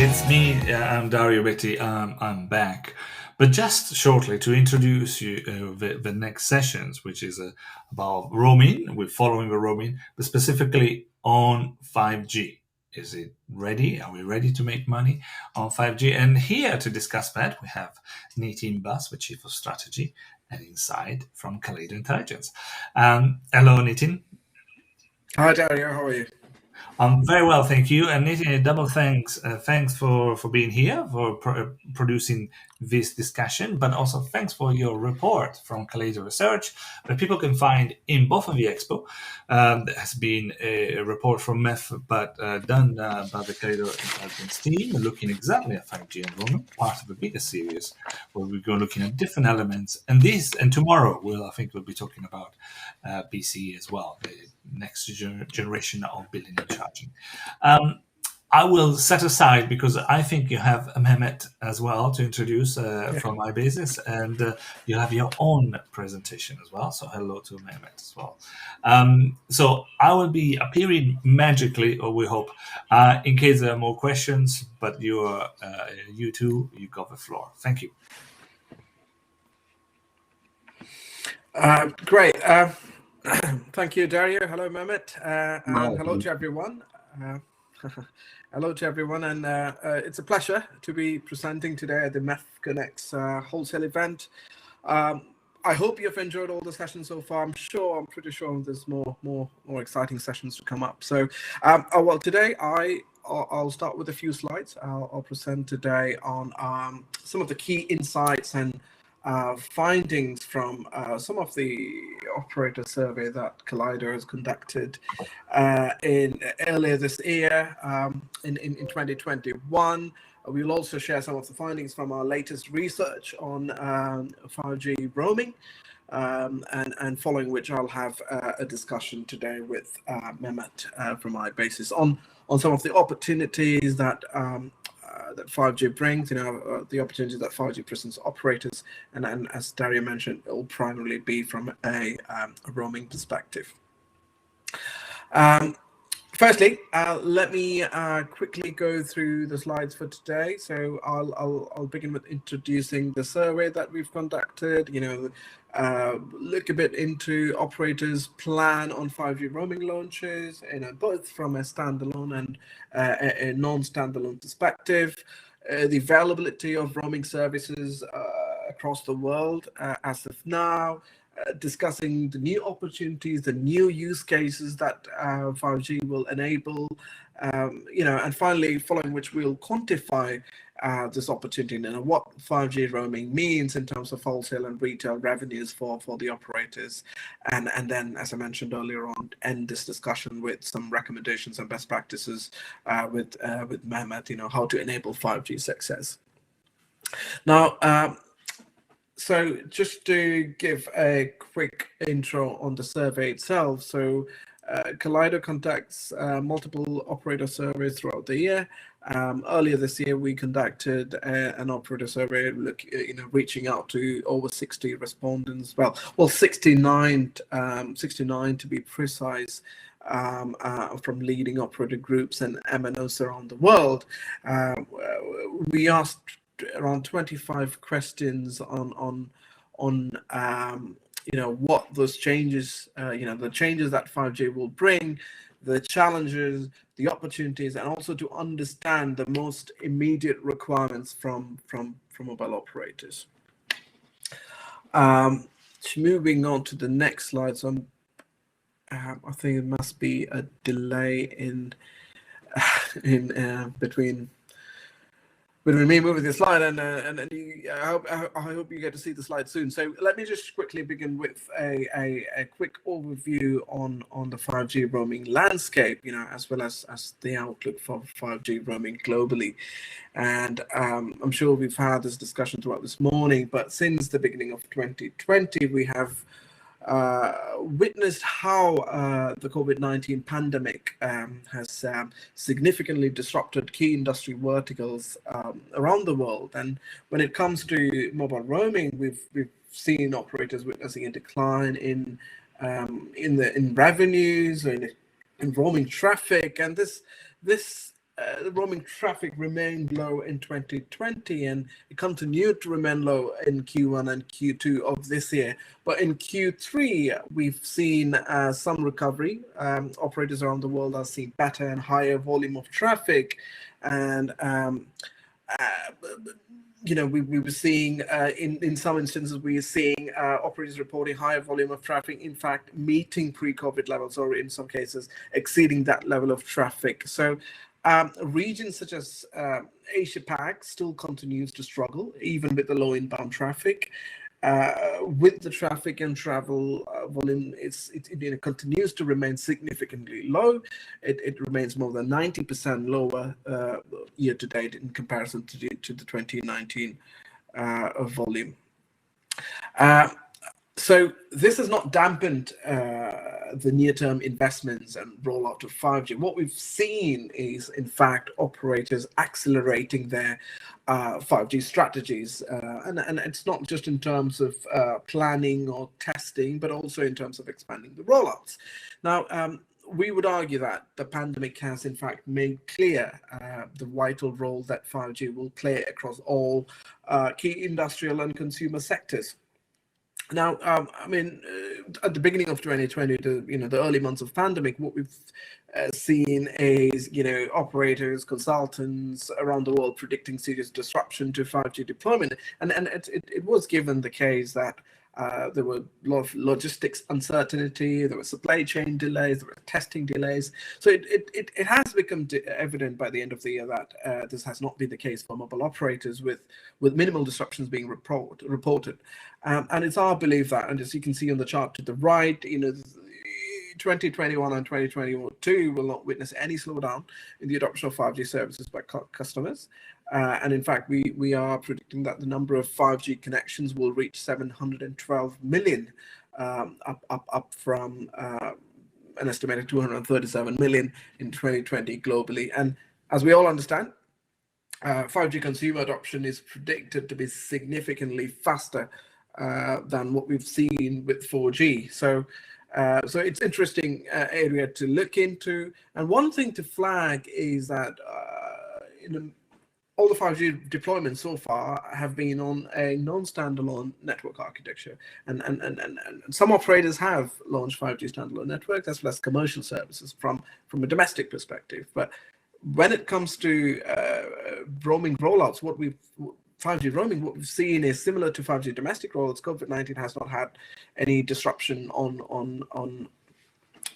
it's me. I'm Dario Betti. I'm back. But just shortly to introduce you the next sessions, which is about roaming. We're following the roaming, but specifically on 5G. Is it ready? Are we ready to make money on 5G? And here to discuss that, we have Nitin Bhas, the Chief of Strategy and Insight from Kaleido Intelligence. Hello, Nitin. Hi, Dario. How are you? I'm very well, thank you. And Nitin, double thanks. Thanks for being here, for producing this discussion, but also thanks for your report from Kaleido Research that people can find in both of the expo. There has been a report from MEF, but done by the Kaleido Intelligence team, looking exactly at 5G and roaming, part of a bigger series where we go looking at different elements. And tomorrow, I think we'll be talking about BCE as well, the next generation of billing and charging. I will set aside because I think you have Mehmet as well to introduce from iBASIS, and you have your own presentation as well. So hello to Mehmet as well. So I will be appearing magically, or we hope, in case there are more questions. But you two, you got the floor. Thank you. Great. Thank you, Dario. Hello, Mehmet. And hello to everyone. Hello to everyone, and it's a pleasure to be presenting today at the MEF CONNECTS wholesale event. I hope you've enjoyed all the sessions so far. I'm pretty sure there's more exciting sessions to come up. So, well, today I'll start with a few slides. I'll present today on some of the key insights and findings from some of the operator survey that Kaleido has conducted earlier this year in 2021. We'll also share some of the findings from our latest research on 5G roaming, and following which I'll have a discussion today with Mehmet from iBASIS on some of the opportunities that 5G brings, the opportunities that 5G presents operators, and as Dario mentioned, it will primarily be from a roaming perspective. Firstly, let me quickly go through the slides for today. So I'll begin with introducing the survey that we've conducted. Look a bit into operators' plan on 5G roaming launches, both from a standalone and a non-standalone perspective. The availability of roaming services across the world as of now. Discussing the new opportunities, the new use cases that 5G will enable, and finally, following which we'll quantify this opportunity and what 5G roaming means in terms of wholesale and retail revenues for the operators, and then, as I mentioned earlier on, end this discussion with some recommendations and best practices with Mehmet, how to enable 5G success. Now. So just to give a quick intro on the survey itself. So Kaleido conducts multiple operator surveys throughout the year. Earlier this year, we conducted an operator survey, reaching out to over 60 respondents. Well, 69 to be precise, from leading operator groups and MNOs around the world. We asked around 25 questions on what those changes, the changes that 5G will bring, the challenges, the opportunities, and also to understand the most immediate requirements from mobile operators. Moving on to the next slide. So I think it must be a delay in between me moving the slide and I hope you get to see the slide soon. So let me just quickly begin with a quick overview on the 5G roaming landscape, as well as the outlook for 5G roaming globally. And I'm sure we've had this discussion throughout this morning, but since the beginning of 2020, we have witnessed how the COVID-19 pandemic has significantly disrupted key industry verticals around the world. And when it comes to mobile roaming, we've seen operators witnessing a decline in revenues and in roaming traffic, and this the roaming traffic remained low in 2020, and it continued to remain low in Q1 and Q2 of this year. But in Q3, we've seen some recovery. Operators around the world are seeing better and higher volume of traffic, and we were seeing in some instances, we are seeing operators reporting higher volume of traffic, in fact, meeting pre-COVID levels, or in some cases, exceeding that level of traffic. So regions such as Asia Pac still continues to struggle, even with the low inbound traffic. With the traffic and travel volume, it continues to remain significantly low. It remains more than 90% lower year to date in comparison to the 2019 volume. So this has not dampened the near-term investments and rollout of 5G. What we've seen is, in fact, operators accelerating their 5G strategies. And it's not just in terms of planning or testing, but also in terms of expanding the rollouts. Now, we would argue that the pandemic has, in fact, made clear the vital role that 5G will play across all key industrial and consumer sectors. Now, at the beginning of 2020, the early months of pandemic, what we've seen is, operators, consultants around the world predicting serious disruption to 5G deployment, and it was given the case that there were a lot of logistics uncertainty, there were supply chain delays, there were testing delays. So it has become evident by the end of the year that this has not been the case for mobile operators, with minimal disruptions being reported. And it's our belief that, and as you can see on the chart to the right, 2021 and 2022 will not witness any slowdown in the adoption of 5G services by customers. And in fact, we are predicting that the number of 5G connections will reach 712 million, up from an estimated 237 million in 2020 globally. And as we all understand, 5G consumer adoption is predicted to be significantly faster than what we've seen with 4G. So it's interesting area to look into. And one thing to flag is that all the 5G deployments so far have been on a non-standalone network architecture, and some operators have launched 5G standalone networks as well as commercial services from a domestic perspective. But when it comes to roaming rollouts, 5G roaming, what we've seen is similar to 5G domestic rollouts. COVID-19 has not had any disruption on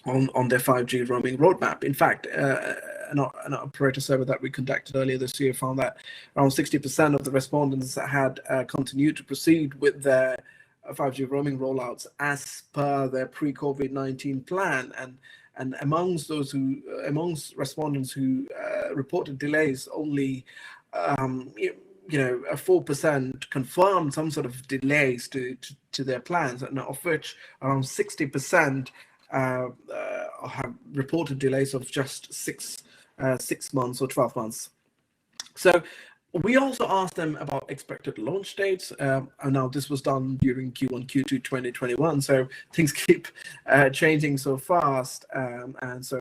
their 5G roaming roadmap. In fact, an operator survey that we conducted earlier this year found that around 60% of the respondents had continued to proceed with their 5G roaming rollouts as per their pre-COVID-19 plan. And amongst respondents who reported delays, only 4% confirmed some sort of delays to their plans, and of which around 60% have reported delays of just 6 months or 12 months. So we also asked them about expected launch dates, and now this was done during Q1, Q2 2021, so things keep changing so fast, and so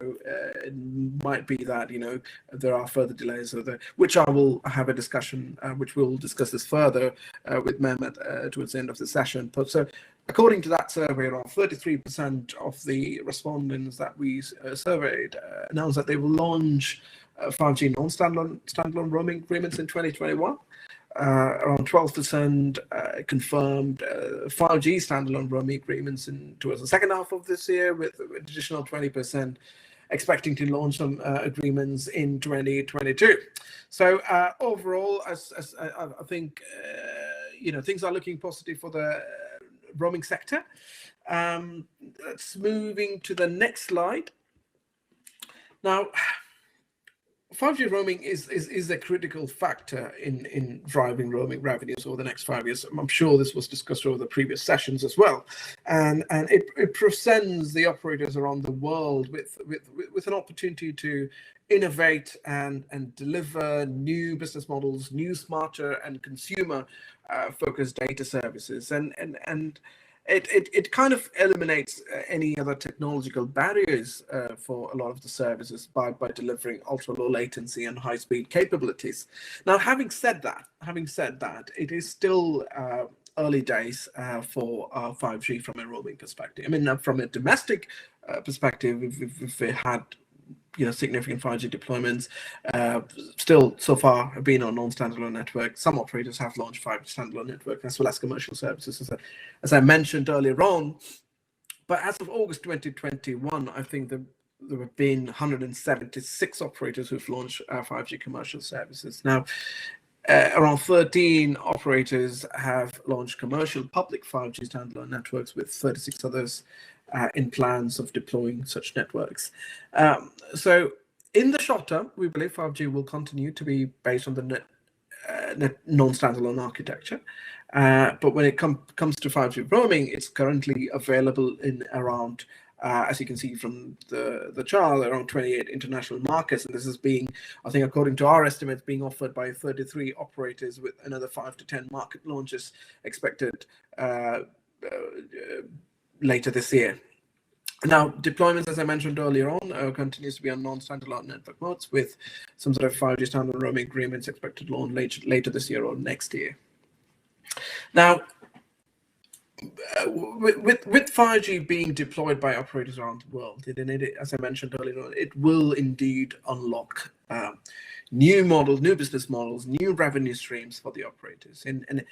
it might be that there are further delays, which I will have a discussion, which we'll discuss this further with Mehmet towards the end of the session. But so, according to that survey, around 33% of the respondents that we surveyed announced that they will launch 5G non-standalone roaming agreements in 2021. Around 12% confirmed 5G standalone roaming agreements towards the second half of this year, with additional 20% expecting to launch some agreements in 2022. So overall, I think things are looking positive for the roaming sector. Let's moving to the next slide. Now, 5G roaming is a critical factor in driving roaming revenues over the next 5 years. I'm sure this was discussed over the previous sessions as well, and it presents the operators around the world with an opportunity to innovate and deliver new business models, new, smarter, and consumer focused data services. And it kind of eliminates any other technological barriers for a lot of the services by delivering ultra low latency and high speed capabilities. Now, having said that, it is still early days for 5G from a roaming perspective. I mean, from a domestic perspective, if we had significant 5G deployments, still so far have been on non-standalone network. Some operators have launched 5G standalone network as well as commercial services, as I mentioned earlier on. But as of August 2021, I think there have been 176 operators who've launched 5G commercial services. Now, around 13 operators have launched commercial public 5G standalone networks, with 36 others in plans of deploying such networks. So in the short term, we believe 5G will continue to be based on the non-standalone architecture. But when it comes to 5G roaming, it's currently available in around, as you can see from the chart, around 28 international markets. And this is being, I think, according to our estimates, being offered by 33 operators, with another 5 to 10 market launches expected later this year. Now, deployments, as I mentioned earlier on, continues to be on non-standalone network modes, with some sort of 5G standalone roaming agreements expected to launch later this year or next year. Now, with 5G being deployed by operators around the world, as I mentioned earlier on, it will indeed unlock new models, new business models, new revenue streams for the operators, and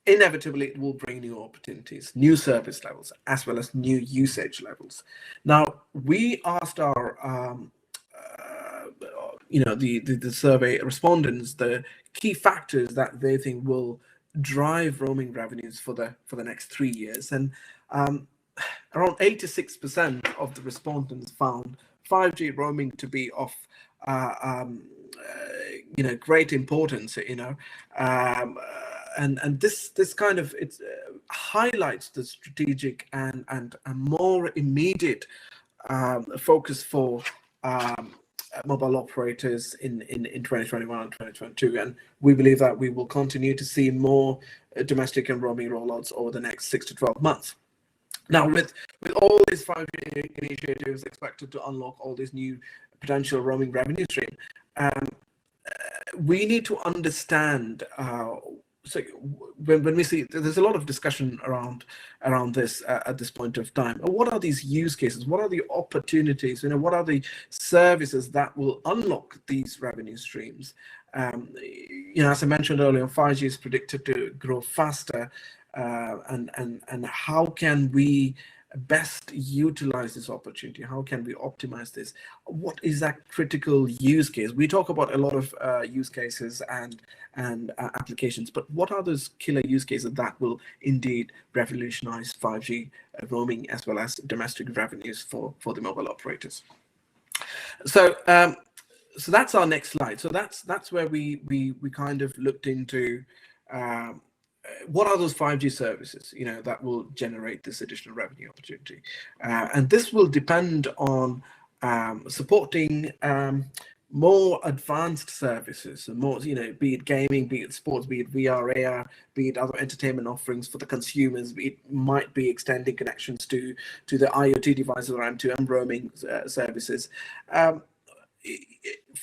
inevitably it will bring new opportunities, new service levels, as well as new usage levels. Now, we asked our the survey respondents the key factors that they think will drive roaming revenues for the next 3 years, and around 86% of the respondents found 5G roaming to be of great importance. And this kind of highlights the strategic and a more immediate focus for mobile operators in 2021 and 2022, and we believe that we will continue to see more domestic and roaming rollouts over the next 6 to 12 months. Now, with all these 5G initiatives expected to unlock all these new potential roaming revenue stream, we need to understand. So when we see, there's a lot of discussion around this at this point of time. What are these use cases? What are the opportunities? What are the services that will unlock these revenue streams? As I mentioned earlier, 5G is predicted to grow faster, and how can we best utilize this opportunity? How can we optimize this? What is that critical use case? We talk about a lot of use cases and applications, but what are those killer use cases that will indeed revolutionize 5G roaming as well as domestic revenues for the mobile operators? So so that's our next slide. So that's where we kind of looked into what are those 5G services, that will generate this additional revenue opportunity, and this will depend on supporting more advanced services, and more, be it gaming, be it sports, be it VR, AR, be it other entertainment offerings for the consumers. It might be extending connections to the IoT devices or M2M roaming services.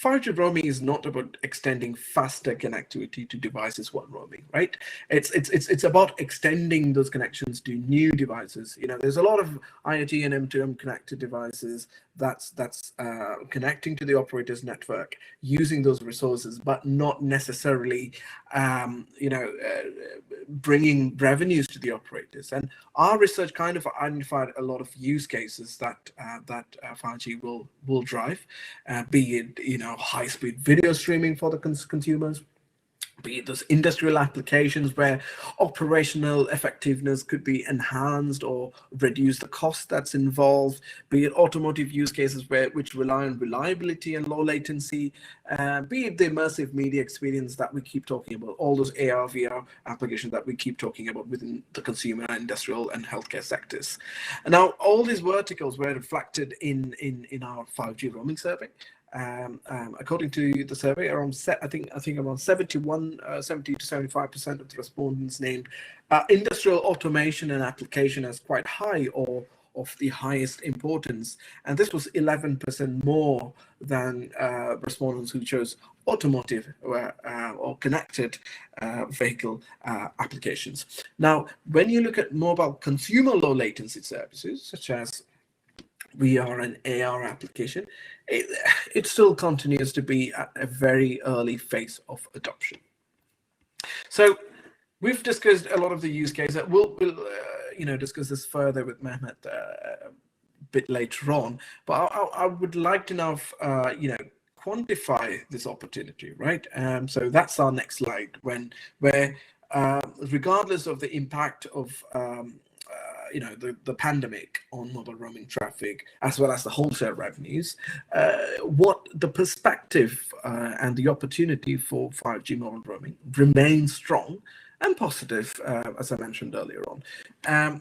5G roaming is not about extending faster connectivity to devices while roaming, right? It's about extending those connections to new devices. There's a lot of IoT and M2M connected devices that's connecting to the operator's network, using those resources, but not necessarily bringing revenues to the operators. And our research kind of identified a lot of use cases that 5G will drive, be it high-speed video streaming for the consumers, be it those industrial applications where operational effectiveness could be enhanced or reduce the cost that's involved, be it automotive use cases which rely on reliability and low latency, be it the immersive media experience that we keep talking about, all those AR, VR applications that we keep talking about within the consumer, industrial, and healthcare sectors. And now all these verticals were reflected in our 5G roaming survey. According to the survey, around 70 to 75% of the respondents named industrial automation and application as quite high or of the highest importance, and this was 11% more than respondents who chose automotive or connected vehicle applications. Now, when you look at mobile consumer low latency services, such as VR and AR application, it still continues to be at a very early phase of adoption. So we've discussed a lot of the use cases. We'll discuss this further with Mehmet a bit later on, but I would like to now quantify this opportunity, right? So that's our next slide, where regardless of the impact of the pandemic on mobile roaming traffic, as well as the wholesale revenues, what the perspective and the opportunity for 5G mobile roaming remains strong and positive, as I mentioned earlier on.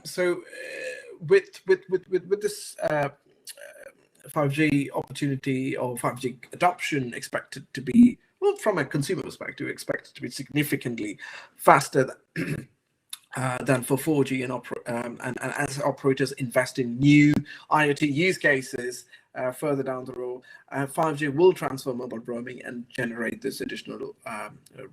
So with this 5G opportunity or 5G adoption expected to be, well, from a consumer perspective, expected to be significantly faster than for 4G, and as operators invest in new IoT use cases further down the road, 5G will transform mobile roaming and generate this additional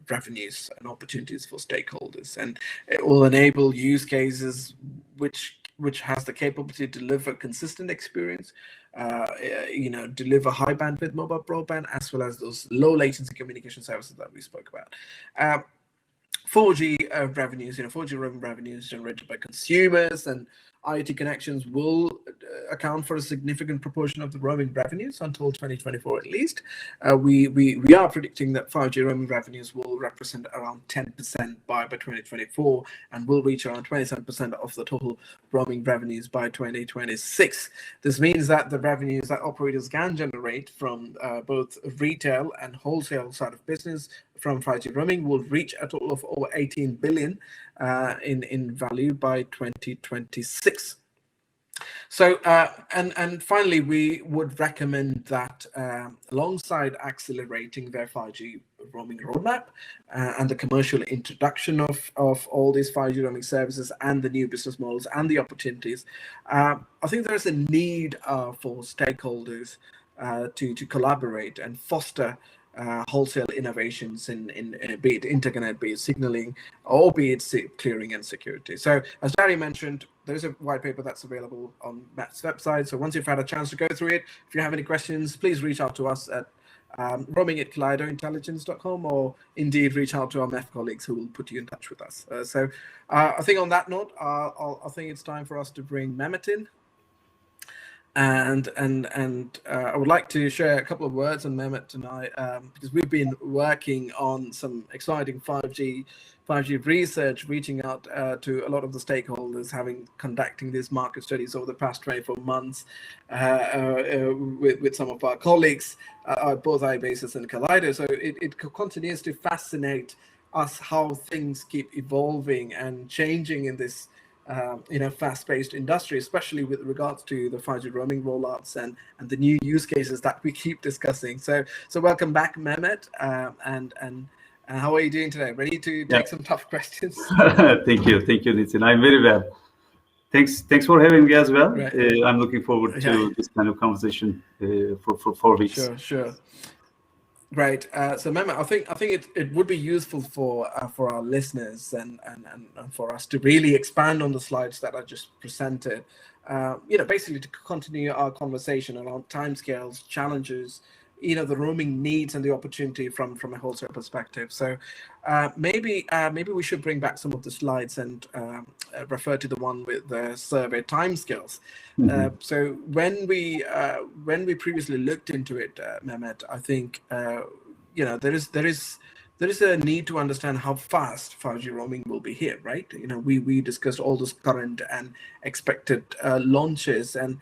revenues and opportunities for stakeholders, and it will enable use cases which has the capability to deliver consistent experience, deliver high bandwidth mobile broadband, as well as those low latency communication services that we spoke about. 4G revenues, 4G roaming revenues generated by consumers and IoT connections will account for a significant proportion of the roaming revenues until 2024 at least. We are predicting that 5G roaming revenues will represent around 10% by 2024 and will reach around 27% of the total roaming revenues by 2026. This means that the revenues that operators can generate from both retail and wholesale side of business from 5G roaming will reach a total of over 18 billion in value by 2026. So, and finally, we would recommend that alongside accelerating their 5G roaming roadmap and the commercial introduction of all these 5G roaming services and the new business models and the opportunities, I think there's a need for stakeholders to collaborate and foster wholesale innovations in be it interconnect, be it signaling, or be it clearing and security. So as Dario mentioned, there's a white paper that's available on MEF's website. So once you've had a chance to go through it, if you have any questions, please reach out to us at roaming@kaleidointelligence.com, or indeed reach out to our MEF colleagues who will put you in touch with us. So I think on that note, I think it's time for us to bring Mehmet in. And I would like to share a couple of words on Mehmet tonight, because we've been working on some exciting 5G research, reaching out to a lot of the stakeholders, conducting these market studies over the past 24 months with some of our colleagues, both iBASIS and Kaleido. So it continues to fascinate us how things keep evolving and changing in this fast-paced industry, especially with regards to the 5G roaming rollouts and the new use cases that we keep discussing. So welcome back, Mehmet, and how are you doing today? Ready to take some tough questions? Thank you, Nitin. I'm very well. Thanks for having me as well. Right. I'm looking forward to this kind of conversation for 4 weeks. Sure. Great. So Mehmet, I think it would be useful for our listeners and for us to really expand on the slides that I just presented. Basically to continue our conversation around timescales, challenges, the roaming needs and the opportunity from a wholesale perspective. So maybe we should bring back some of the slides and refer to the one with the survey timescales. Mm-hmm. So when we previously looked into it, Mehmet, I think there is a need to understand how fast 5G roaming will be here, right? We discussed all those current and expected launches, and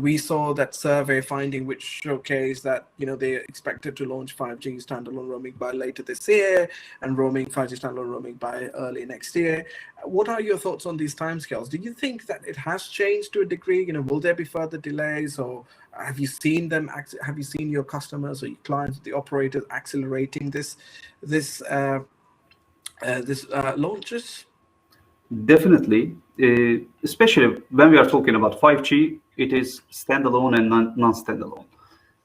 we saw that survey finding which showcased that, they expected to launch 5G standalone roaming by later this year and 5G standalone roaming by early next year. What are your thoughts on these timescales? Do you think that it has changed to a degree? Will there be further delays, or have you seen your customers or your clients, the operators accelerating this launches? Definitely, especially when we are talking about 5G, it is standalone and non-standalone.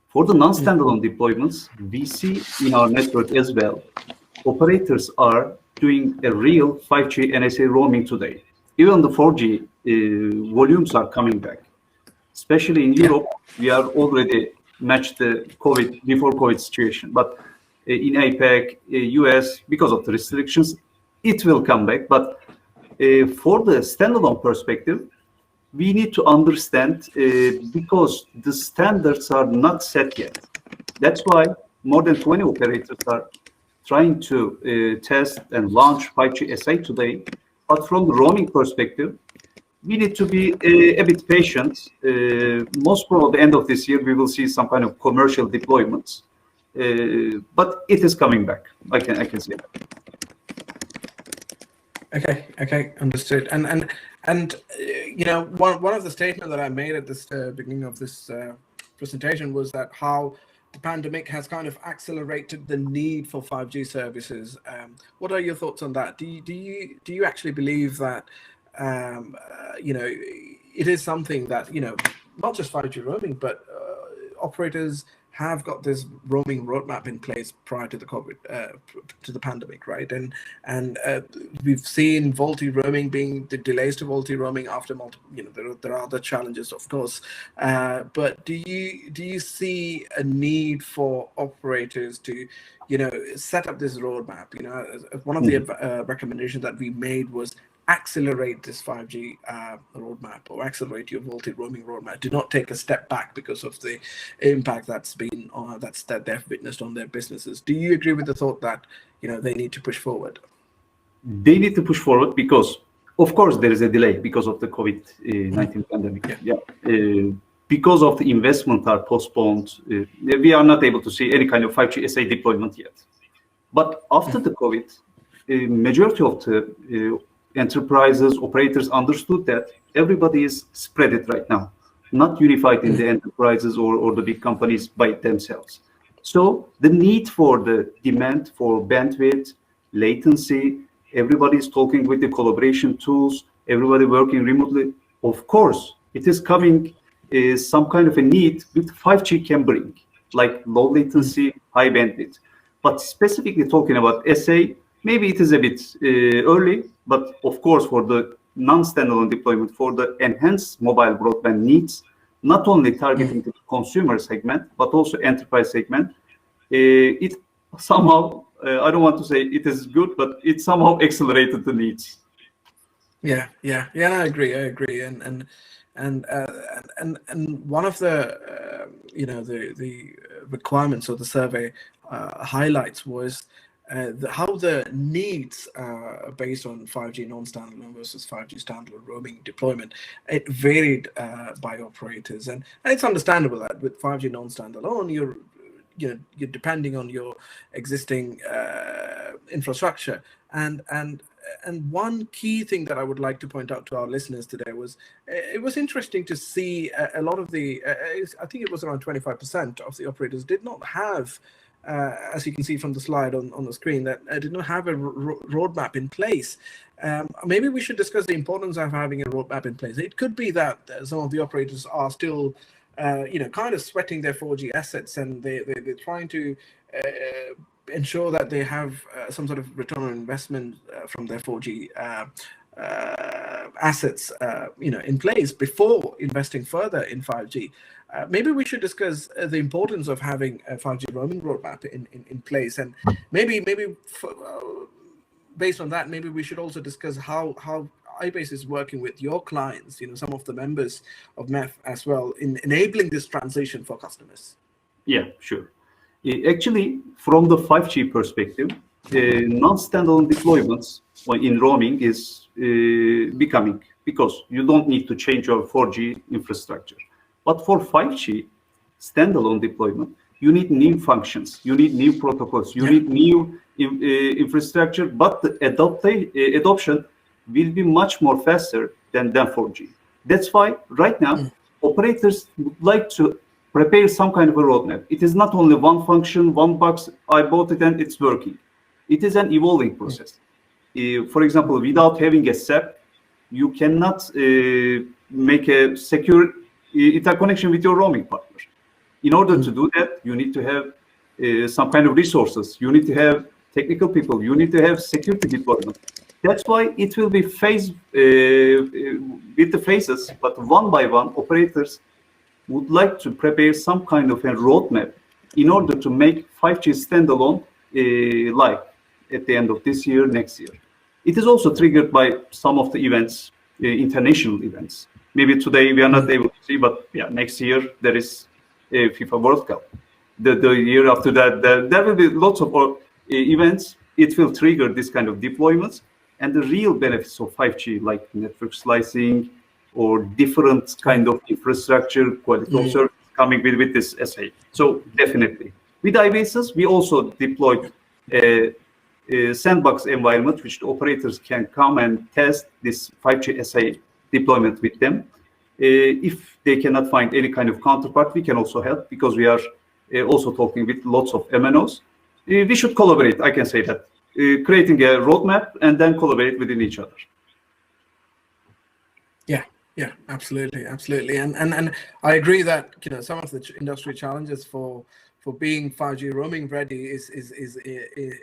For the non-standalone deployments, we see in our network as well, operators are doing a real 5G NSA roaming today. Even the 4G volumes are coming back. Especially in Europe, we are already matched the before COVID situation. But in APAC, US, because of the restrictions, it will come back. But for the standalone perspective, we need to understand because the standards are not set yet. That's why more than 20 operators are trying to test and launch 5G SA today. But from the roaming perspective, we need to be a bit patient. Most probably at the end of this year, we will see some kind of commercial deployments. But it is coming back. I can say that. Okay, understood. And one of the statements that I made at this beginning of this presentation was that how the pandemic has kind of accelerated the need for 5G services. What are your thoughts on that? Do you actually believe that it is something that not just 5G roaming, but operators have got this roaming roadmap in place prior to the COVID, to the pandemic, right? And we've seen VoLTE roaming being the delays to VoLTE roaming after multiple. There are other challenges, of course. But do you see a need for operators to, set up this roadmap? One of the recommendations that we made was accelerate this 5G roadmap, or accelerate your VoLTE roaming roadmap. Do not take a step back because of the impact that they've witnessed on their businesses. Do you agree with the thought that they need to push forward? They need to push forward because, of course, there is a delay because of the COVID-19 pandemic. Because of the investment are postponed, we are not able to see any kind of 5G SA deployment yet. But after the COVID, majority of the enterprises, operators understood that everybody is spread it right now, not unified in the enterprises or the big companies by themselves. So the need for the demand for bandwidth, latency, everybody is talking with the collaboration tools, everybody working remotely. Of course, it is coming some kind of a need which 5G can bring, like low latency, high bandwidth. But specifically talking about SA, maybe it is a bit early, but of course for the non-standalone deployment, for the enhanced mobile broadband needs, not only targeting the consumer segment, but also enterprise segment, it somehow, I don't want to say it is good, but it somehow accelerated the needs. Yeah, I agree. And one of the the requirements of the survey highlights was how the needs based on 5G non-standalone versus 5G standalone roaming deployment, it varied by operators, and it's understandable that with 5G non-standalone, you're depending on your existing infrastructure, and one key thing that I would like to point out to our listeners today was it was interesting to see a lot of the I think it was around 25% of the operators did not have, as you can see from the slide on the screen, that did not have a roadmap in place. Maybe we should discuss the importance of having a roadmap in place. It could be that some of the operators are still kind of sweating their 4G assets, and they're trying to ensure that they have some sort of return on investment from their 4G assets in place before investing further in 5G. Maybe we should discuss the importance of having a 5G roaming roadmap in place, and maybe based on that, maybe we should also discuss how iBASIS is working with your clients, some of the members of MEF as well, in enabling this transition for customers. Yeah, sure. Actually, from the 5G perspective, non-standalone deployments in roaming is becoming because you don't need to change your 4G infrastructure. But for 5G standalone deployment, you need new functions, you need new protocols, you need new infrastructure, but the adoption will be much more faster than 4G. That's why right now, operators would like to prepare some kind of a roadmap. It is not only one function, one box, I bought it and it's working. It is an evolving process. For example, without having a SAP, you cannot make a secure interconnection with your roaming partner. In order to do that, you need to have some kind of resources. You need to have technical people. You need to have security deployment. That's why it will be phased with the phases, but one by one, operators would like to prepare some kind of a roadmap in order to make 5G standalone live at the end of this year, next year. It is also triggered by some of the events, international events. Maybe today we are not able to see, but yeah, next year there is a FIFA World Cup. The year after that, there will be lots of events. It will trigger this kind of deployments. And the real benefits of 5G, like network slicing or different kind of infrastructure, quality of service coming with this SA. So definitely. With iBASIS, we also deployed a sandbox environment, which the operators can come and test this 5G SA deployment with them. If they cannot find any kind of counterpart, we can also help, because we are also talking with lots of MNOs. We should collaborate, I can say that. Creating a roadmap and then collaborate within each other. Yeah, absolutely. And I agree that some of the industry challenges for being 5G roaming ready is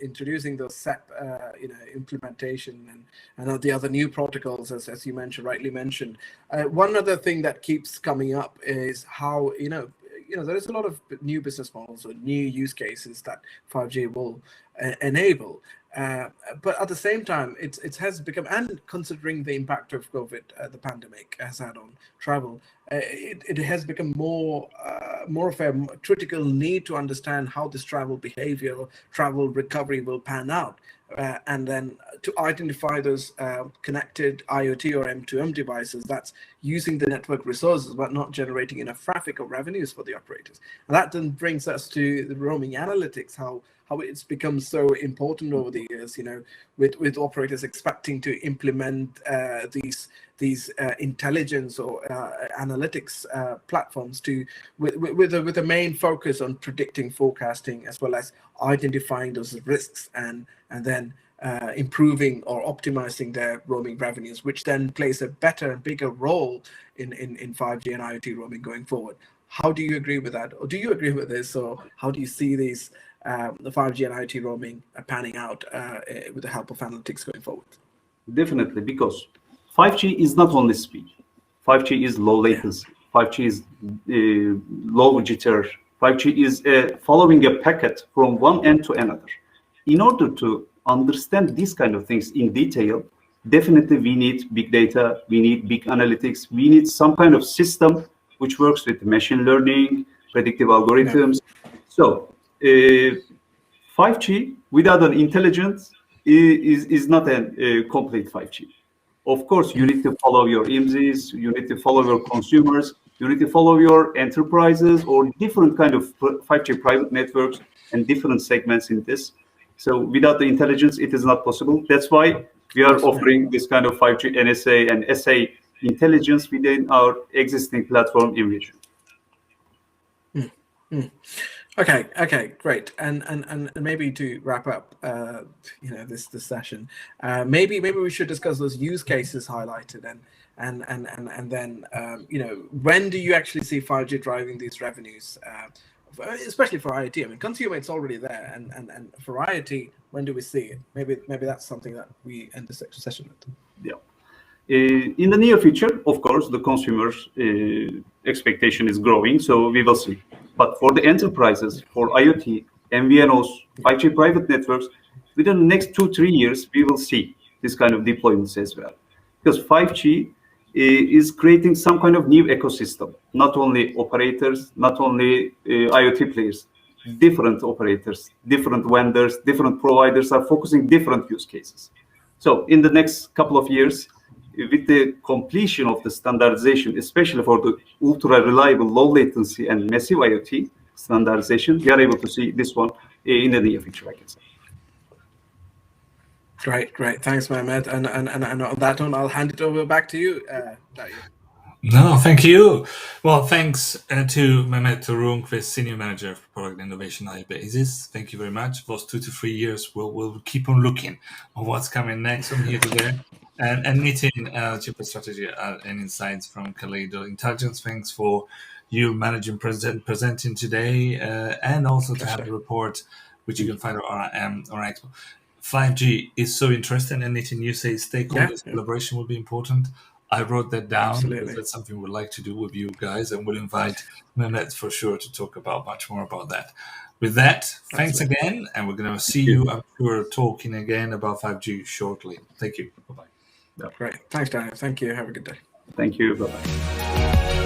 introducing those SEP implementation and the other new protocols, as you rightly mentioned. One other thing that keeps coming up is how there is a lot of new business models or new use cases that 5G will enable. But at the same time, it has become, and considering the impact of COVID, the pandemic has had on travel, it has become more of a critical need to understand how this travel behavior, travel recovery will pan out, and then to identify those connected IoT or M2M devices that's using the network resources but not generating enough traffic or revenues for the operators. And that then brings us to the roaming analytics, how it's become so important over the years, with operators expecting to implement these intelligence or analytics platforms with a main focus on predicting, forecasting, as well as identifying those risks and then improving or optimizing their roaming revenues, which then plays a better and bigger role in 5G and IoT roaming going forward. How do you agree with that? Or do you agree with this? Or how do you see these the 5G and IoT roaming panning out with the help of analytics going forward? Definitely, because 5G is not only speed. 5G is low latency. 5G is low jitter. 5G is following a packet from one end to another. In order to understand these kind of things in detail, definitely we need big data, we need big analytics, we need some kind of system which works with machine learning, predictive algorithms. So 5G without an intelligence is not a complete 5G. Of course, you need to follow your IMSIs, you need to follow your consumers, you need to follow your enterprises or different kind of 5G private networks and different segments in this. So without the intelligence, it is not possible. That's why we are offering this kind of 5G NSA and SA intelligence within our existing platform InVision. Okay, great. And maybe to wrap up, this session, maybe we should discuss those use cases highlighted and then when do you actually see 5G driving these revenues, especially for IoT? I mean, consumer, it's already there, and for IoT, when do we see it? Maybe that's something that we end the session with. Yeah. In the near future, of course, the consumer's expectation is growing, so we will see. But for the enterprises, for IoT, MVNOs, 5G private networks, within the next 2-3 years, we will see this kind of deployments as well. Because 5G is creating some kind of new ecosystem, not only operators, not only IoT players, different operators, different vendors, different providers are focusing different use cases. So in the next couple of years, with the completion of the standardization, especially for the ultra reliable, low latency and massive IoT standardization, we are able to see this one in the near future, I can say. Great. Thanks, Mehmet. And on that one, I'll hand it over back to you, Dario. No, thank you. Well, thanks to Mehmet Turunc, the Senior Manager of Product Innovation at iBASIS. Thank you very much. Those 2 to 3 years, we'll keep on looking on what's coming next from here to there. And Nitin, Chief of Strategy and Insights from Kaleido Intelligence. Thanks for you managing presenting today, and also to have the report, which you can find on our expo. 5G is so interesting, and Nitin, you say stakeholders collaboration will be important. I wrote that down. Absolutely. That's something we'd like to do with you guys, and we'll invite Mehmet for sure to talk about much more about that. With that, thanks again, and we're going to see you, I'm sure, talking again about 5G shortly. Thank you. Bye-bye. Great. Thanks, Dario. Thank you. Have a good day. Thank you. Bye-bye.